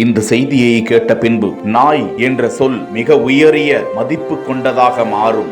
இந்த செய்தியை கேட்ட பின்பு நாய் என்ற சொல் மிக உயரிய மதிப்பு கொண்டதாக மாறும்.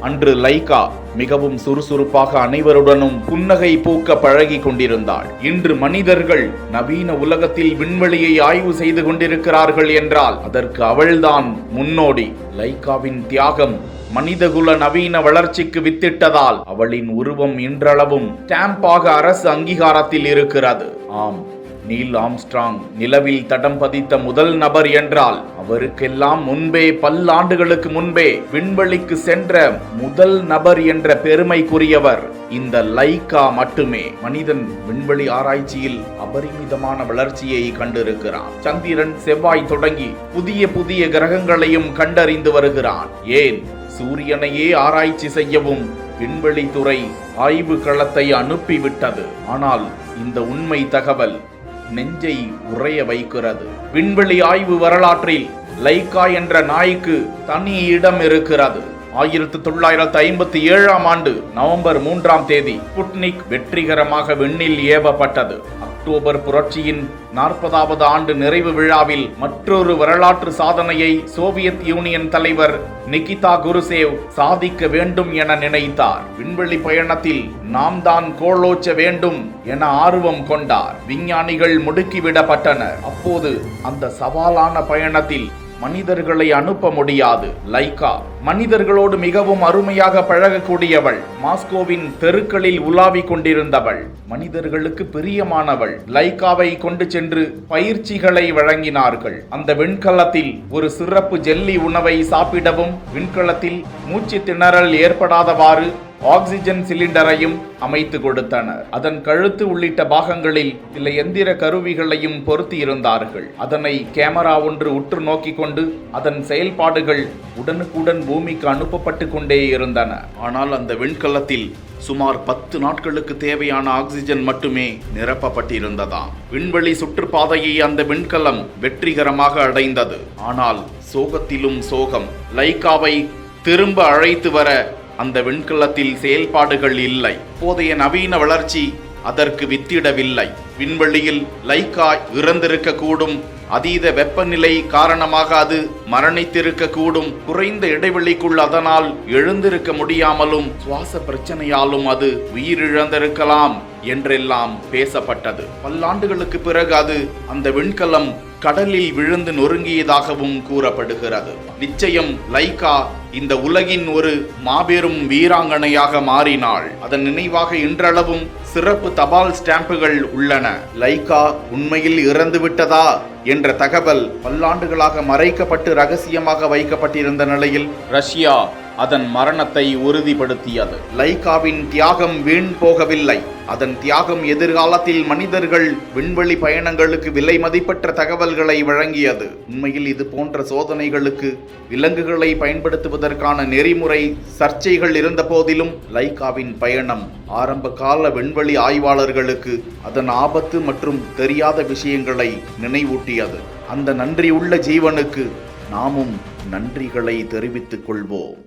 அன்று லைகா மிகவும் சுறுசுறுப்பாக அனைவருடனும் புன்னகை பூக்க பழகி கொண்டிருந்தாள். இன்று மனிதர்கள் நவீன உலகத்தில் விண்வெளியை ஆய்வு செய்து கொண்டிருக்கிறார்கள் என்றால் அதற்கு அவள்தான் முன்னோடி. லைகாவின் தியாகம் மனிதகுல நவீன வளர்ச்சிக்கு வித்திட்டதால் அவளின் உருவம் இன்றளவும் ஸ்டாம்பாக அரசு அங்கீகாரத்தில் இருக்கிறது. ஆம், நீல் ஆம்ஸ்ட்ராங் நிலவில் தடம் பதித்த முதல் நபர் என்றால் அவருக்கெல்லாம் முன்பே பல்லாண்டுகளுக்கு முன்பே விண்வெளிக்கு சென்ற முதல் நபர் என்ற பெருமைக்குரியவர் இந்த லைகா மட்டுமே. மனிதன் விண்வெளி ஆராய்ச்சியில் அபரிமிதமான வளர்ச்சியை கண்டிருக்கிறான். சந்திரன், செவ்வாய் தொடங்கி புதிய புதிய கிரகங்களையும் கண்டறிந்து வருகிறான். ஏன், சூரியனையே ஆராய்ச்சி செய்யவும் விண்வெளித்துறை ஆய்வு களத்தை அனுப்பிவிட்டது. ஆனால் இந்த உண்மை தகவல் நெஞ்சை உறைய வைக்கிறது. விண்வெளி ஆய்வு வரலாற்றில் லைகா என்ற நாய்க்கு தனி இடம் இருக்கிறது. 1957ஆம் ஆண்டு நவம்பர் 3ஆம் தேதி ஸ்புட்னிக் வெற்றிகரமாக விண்ணில் ஏவப்பட்டது. அக்டோபர் புரட்சியின் 40வது ஆண்டு நிறைவு விழாவில் மற்றொரு வரலாற்று சாதனையை சோவியத் யூனியன் தலைவர் நிகிதா குருசேவ் சாதிக்க வேண்டும் என நினைத்தார். விண்வெளி பயணத்தில் நாம் தான் கோளோச்ச வேண்டும் என ஆர்வம் கொண்டார். விஞ்ஞானிகள் முடுக்கிவிடப்பட்டனர். அப்போது அந்த சவாலான பயணத்தில் மனிதர்களை அனுப்ப முடியாது. லைகா மனிதர்களோடு மிகவும் அருமையாக பழகக்கூடியவள். மாஸ்கோவின் தெருக்களில் உலாவிக் கொண்டிருந்தவள். மனிதர்களுக்கு பிரியமானவள். லைகாவை கொண்டு சென்று பயிற்சிகளை வழங்கினார்கள். அந்த விண்கலத்தில் ஒரு சிறப்பு ஜெல்லி உணவை சாப்பிடவும் விண்கலத்தில் மூச்சு திணறல் ஏற்படாதவாறு ஆக்சிஜன் சிலிண்டரையும் அமைத்து கொடுத்தனர். அதன் கழுத்து உள்ளிட்ட பாகங்களில் சில எந்திர கருவிகளையும் பொருத்தி இருந்தார்கள். அதனை கேமரா ஒன்று உற்று நோக்கிக் கொண்டு அதன் செயல்பாடுகள் உடனுக்குடன் பூமிக்கு அனுப்பப்பட்டு கொண்டே இருந்தன. ஆனால் அந்த விண்கலத்தில் சுமார் 10 நாட்களுக்கு தேவையான ஆக்சிஜன் மட்டுமே நிரப்பப்பட்டிருந்ததாம். விண்வெளி சுற்றுப்பாதையை அந்த விண்கலம் வெற்றிகரமாக அடைந்தது. ஆனால் சோகத்திலும் சோகம். லைகாவை திரும்ப அழைத்து வர அந்த விண்கலத்தில் செயல்பாடுகள் இல்லை. போதைய நவீன வளர்ச்சி அதற்கு வித்திடவில்லை. விண்வெளியில் லைகா இறந்திருக்க கூடும். அதீத வெப்பநிலை காரணமாக அது மரணித்திருக்க கூடும். குறைந்த இடைவெளிக்குள் அதனால் எழுந்திருக்க முடியாமலும் சுவாச பிரச்சனையாலும் அது உயிரிழந்திருக்கலாம் என்றெல்லாம் பேசப்பட்டது. பல்லாண்டுகளுக்கு பிறகு அது அந்த விண்கலம் கடலில் விழுந்து நொறுங்கியதாகவும் கூறப்படுகிறது. நிச்சயம் லைகா இந்த உலகின் ஒரு மாபெரும் வீராங்கனையாக மாறினாள். அதன் நினைவாக இன்றளவும் சிறப்பு தபால் ஸ்டாம்புகள் உள்ளன. லைகா உண்மையில் இறந்து விட்டதா என்ற தகவல் பல்லாண்டுகளாக மறைக்கப்பட்டு ரகசியமாக வைக்கப்பட்டிருந்த நிலையில் ரஷ்யா அதன் மரணத்தை உறுதிப்படுத்தியது. லைகாவின் தியாகம் வீண் போகவில்லை. அதன் தியாகம் எதிர்காலத்தில் மனிதர்கள் விண்வெளி பயணங்களுக்கு விலை மதிப்பற்ற தகவல்களை வழங்கியது. உண்மையில் இது போன்ற சோதனைகளுக்கு விலங்குகளை பயன்படுத்துவதற்கான நெறிமுறை சர்ச்சைகள் இருந்த போதிலும் லைகாவின் பயணம் ஆரம்ப கால விண்வெளி ஆய்வாளர்களுக்கு அதன் ஆபத்து மற்றும் தெரியாத விஷயங்களை நினைவூட்டியது. அந்த நன்றியுள்ள ஜீவனுக்கு நாமும் நன்றிகளை தெரிவித்துக் கொள்வோம்.